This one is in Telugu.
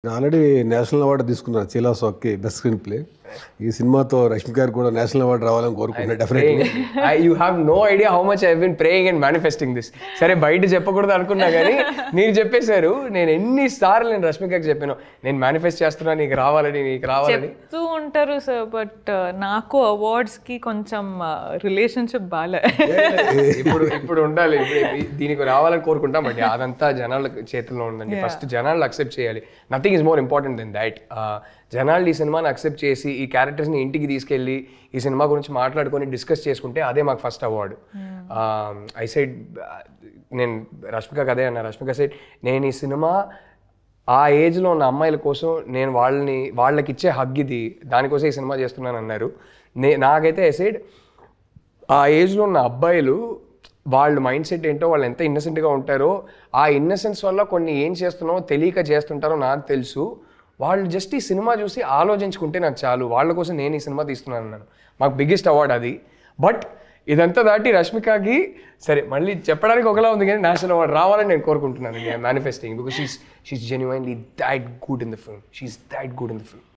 ఆల్రెడీ నేషనల్ అవార్డు తీసుకున్నారు చీలా సాక్కి బెస్ట్ స్క్రీన్ ప్లే. ఈ సినిమాతో రష్మిక గారు కూడా నేషనల్ అవార్డు రావాలని కోరుకుంటున్నారు definitely. You have no idea how much I been praying and manifesting this. సరే బయట చెప్పకూడదు అనుకున్నా కానీ మీరు చెప్పేశారు. నేను ఎన్నిసార్లు నేను రష్మికకి చెప్పాను, నేను మేనిఫెస్ట్ చేస్తున్నా నీకు రావాలని చెప్తూ ఉంటారు సార్. బట్ నాకు అవార్డ్స్కి కొంచెం రిలేషన్షిప్ బాలే. ఇప్పుడు ఉండాలి, దీనికి రావాలని కోరుకుంటాం. బట్ అదంతా జనాల చేతుల్లో ఉందండి. ఫస్ట్ జనాలు అక్సెప్ట్ చేయాలి. Nothing is more important than that. జనాలు ఈ సినిమాని అక్సెప్ట్ చేసి ఈ క్యారెక్టర్స్ని ఇంటికి తీసుకెళ్ళి ఈ సినిమా గురించి మాట్లాడుకొని డిస్కస్ చేసుకుంటే అదే మాకు ఫస్ట్ అవార్డు. ఐ సైడ్, నేను రష్మికకి అదే అన్నా. రష్మిక సైడ్, నేను ఈ సినిమా ఆ ఏజ్లో ఉన్న అమ్మాయిల కోసం నేను వాళ్ళకి ఇచ్చే హగ్ ఇది, దానికోసం ఈ సినిమా చేస్తున్నాను అన్నారు. నాకైతే ఐ సైడ్, ఆ ఏజ్లో ఉన్న అబ్బాయిలు వాళ్ళ మైండ్ సెట్ ఏంటో, వాళ్ళు ఎంత ఇన్నసెంట్గా ఉంటారో, ఆ ఇన్నసెన్స్ వల్ల కొన్ని ఏం చేస్తున్నామో తెలియక చేస్తుంటారో నాకు తెలుసు. వాళ్ళు జస్ట్ ఈ సినిమా చూసి ఆలోచించుకుంటే నాకు చాలు, వాళ్ళ కోసం నేను ఈ సినిమా తీస్తున్నాను అన్నాను. మాకు బిగ్గెస్ట్ అవార్డ్ అది. బట్ ఇదంతా దాటి రష్మికకి సరే మళ్ళీ చెప్పడానికి ఒకలా ఉంది కానీ నేషనల్ అవార్డు రావాలని నేను కోరుకుంటున్నాను. Manifesting because she's genuinely that good in the film. She's that good in the film.